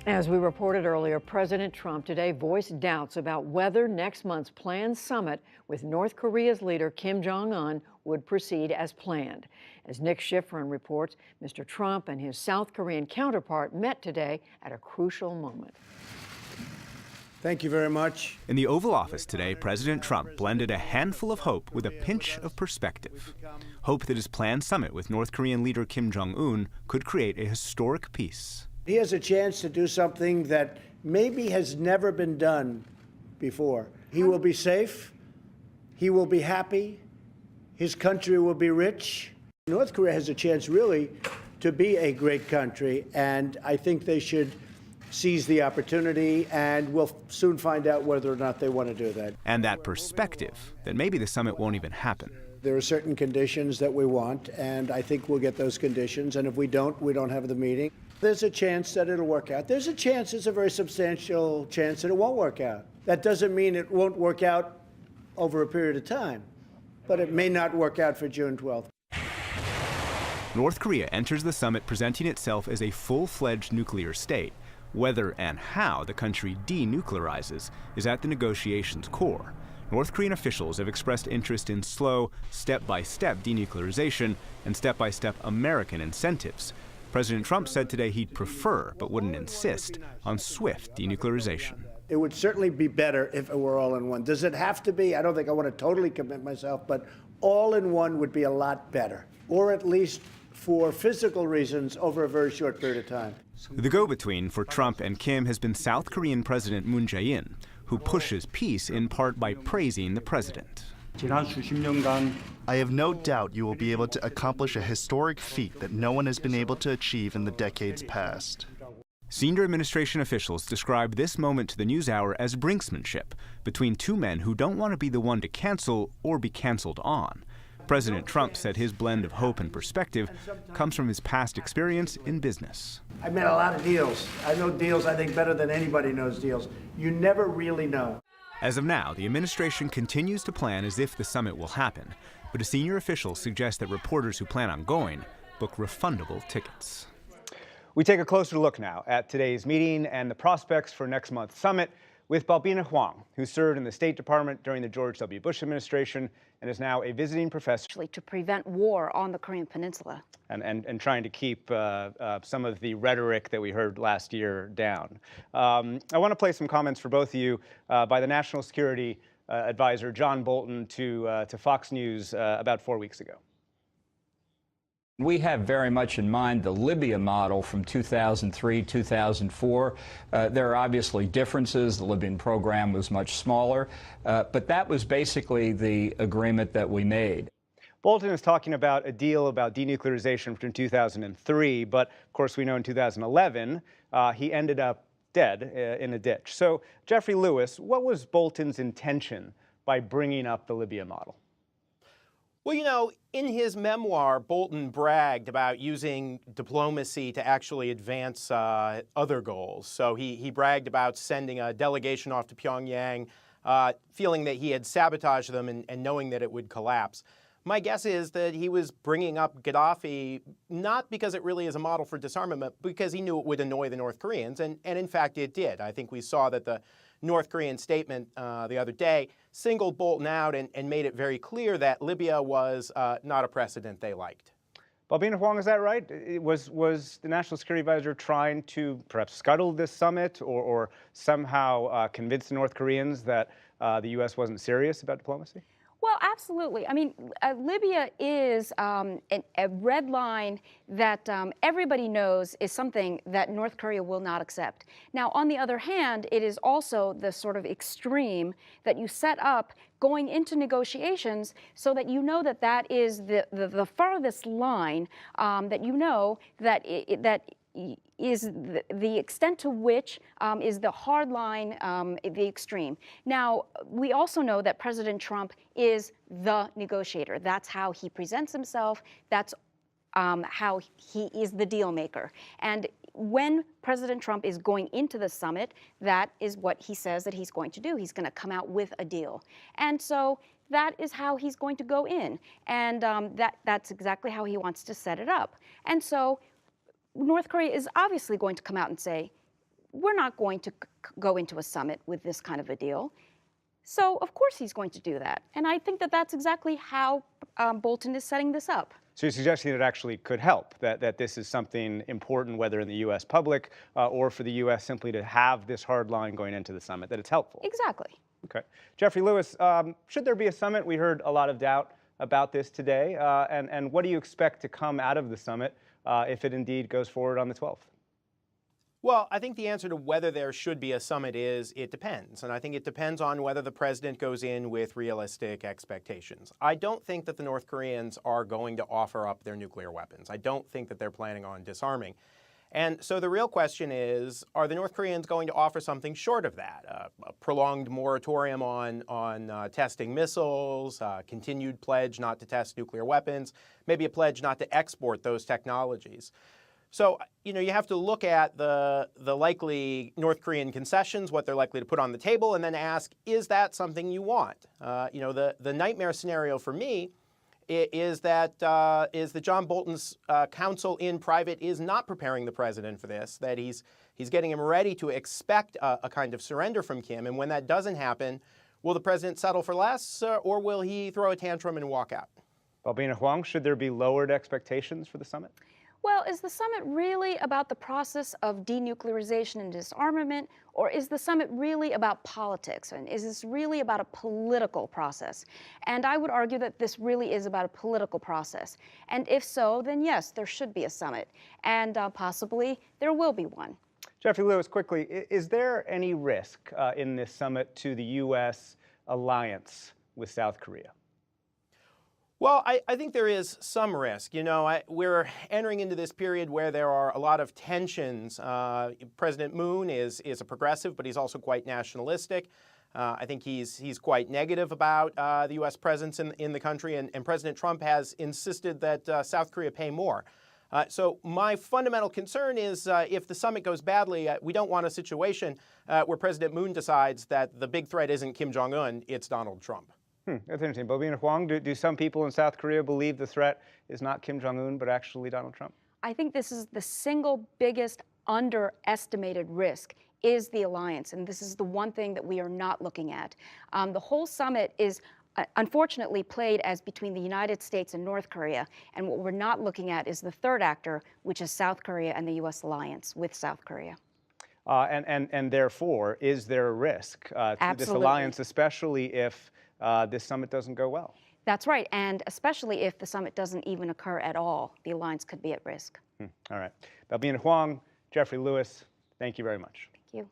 As we reported earlier, President Trump today voiced doubts about whether next month's planned summit with North Korea's leader Kim Jong-un would proceed as planned. As Nick Schifrin reports, Mr. Trump and his South Korean counterpart met today at a crucial moment. Thank you very much. In the Oval Office today, President Trump blended a handful of hope with a pinch of perspective. Hope that his planned summit with North Korean leader Kim Jong-un could create a historic peace. He has a chance to do something that maybe has never been done before. He will be safe. He will be happy. His country will be rich. North Korea has a chance, really, to be a great country, and I think they should seize the opportunity, and we'll soon find out whether or not they want to do that. And that perspective that maybe the summit won't even happen. There are certain conditions that we want, and I think we'll get those conditions, and if we don't have the meeting. There's a chance that it'll work out. There's a chance, it's a very substantial chance that it won't work out. That doesn't mean it won't work out over a period of time, but it may not work out for June 12th. North Korea enters the summit presenting itself as a full-fledged nuclear state. Whether and how the country denuclearizes is at the negotiations' core. North Korean officials have expressed interest in slow, step-by-step denuclearization and step-by-step American incentives. President Trump said today he'd prefer, but wouldn't insist, on swift denuclearization. It would certainly be better if it were all in one. Does it have to be? I don't think I want to totally commit myself, but all in one would be a lot better, or at least for physical reasons over a very short period of time. The go-between for Trump and Kim has been South Korean President Moon Jae-in, who pushes peace in part by praising the president. I have no doubt you will be able to accomplish a historic feat that no one has been able to achieve in the decades past. Senior administration officials describe this moment to the NewsHour as brinksmanship between two men who don't want to be the one to cancel or be canceled on. President Trump said his blend of hope and perspective comes from his past experience in business. I made a lot of deals. I know deals, I think, better than anybody knows deals. You never really know. As of now, the administration continues to plan as if the summit will happen, but a senior official suggests that reporters who plan on going book refundable tickets. We take a closer look now at today's meeting and the prospects for next month's summit with Balbina Hwang, who served in the State Department during the George W. Bush administration and is now a visiting professor. To prevent war on the Korean Peninsula. And trying to keep some of the rhetoric that we heard last year down. I want to play some comments for both of you by the National Security Advisor John Bolton to Fox News about 4 weeks ago. We have very much in mind the Libya model from 2003, 2004. There are obviously differences. The Libyan program was much smaller, but that was basically the agreement that we made. Bolton is talking about a deal about denuclearization from 2003, but of course we know in 2011 he ended up dead in a ditch. So, Jeffrey Lewis, what was Bolton's intention by bringing up the Libya model? Well, you know, in his memoir, Bolton bragged about using diplomacy to actually advance other goals. So he bragged about sending a delegation off to Pyongyang, feeling that he had sabotaged them and knowing that it would collapse. My guess is that he was bringing up Gaddafi not because it really is a model for disarmament, but because he knew it would annoy the North Koreans, and in fact it did. I think we saw that the North Korean statement the other day singled Bolton out and made it very clear that Libya was not a precedent they liked. Balbina Hwang, is that right? Was the National Security Advisor trying to perhaps scuttle this summit or somehow convince the North Koreans that the U.S. wasn't serious about diplomacy? Well, absolutely. I mean, Libya is a red line that everybody knows is something that North Korea will not accept. Now, on the other hand, it is also the sort of extreme that you set up going into negotiations so that you know that that is the farthest line that you know that is the extent to which is the hard line, the extreme. Now, we also know that President Trump is the negotiator. That's how he presents himself. That's how he is the deal maker. And when President Trump is going into the summit, that is what he says that he's going to do. He's going to come out with a deal. And so that is how he's going to go in. And that's exactly how he wants to set it up. And so North Korea is obviously going to come out and say, we're not going to go into a summit with this kind of a deal. So of course he's going to do that. And I think that that's exactly how Bolton is setting this up. So you're suggesting it actually could help, that this is something important, whether in the U.S. public or for the U.S. simply to have this hard line going into the summit, that it's helpful? Exactly. Okay. Jeffrey Lewis, should there be a summit? We heard a lot of doubt about this today. And what do you expect to come out of the summit if it indeed goes forward on the 12th? Well, I think the answer to whether there should be a summit is it depends. And I think it depends on whether the president goes in with realistic expectations. I don't think that the North Koreans are going to offer up their nuclear weapons. I don't think that they're planning on disarming. And so the real question is, are the North Koreans going to offer something short of that? A prolonged moratorium on testing missiles, continued pledge not to test nuclear weapons, maybe a pledge not to export those technologies. So, you have to look at the likely North Korean concessions, what they're likely to put on the table, and then ask, is that something you want? The nightmare scenario for me is that John Bolton's counsel in private is not preparing the president for this, that he's getting him ready to expect a kind of surrender from Kim. And when that doesn't happen, will the president settle for less, or will he throw a tantrum and walk out? Balbina, Hwang, should there be lowered expectations for the summit? Well, is the summit really about the process of denuclearization and disarmament, or is the summit really about politics? And is this really about a political process? And I would argue that this really is about a political process. And if so, then yes, there should be a summit. And possibly there will be one. Jeffrey Lewis, quickly, is there any risk in this summit to the U.S. alliance with South Korea? Well, I think there is some risk. We're entering into this period where there are a lot of tensions. President Moon is a progressive, but he's also quite nationalistic. I think he's quite negative about the U.S. presence in the country, and President Trump has insisted that South Korea pay more. So my fundamental concern is if the summit goes badly, we don't want a situation where President Moon decides that the big threat isn't Kim Jong-un, it's Donald Trump. That's interesting. Balbina, Hwang, do some people in South Korea believe the threat is not Kim Jong-un, but actually Donald Trump? I think this is the single biggest underestimated risk is the alliance. And this is the one thing that we are not looking at. The whole summit is unfortunately played as between the United States and North Korea. And what we're not looking at is the third actor, which is South Korea and the U.S. alliance with South Korea. And therefore, is there a risk to this alliance, especially if this summit doesn't go well? That's right, and especially if the summit doesn't even occur at all, the alliance could be at risk. All right. Balbina, Hwang, Jeffrey Lewis, thank you very much. Thank you.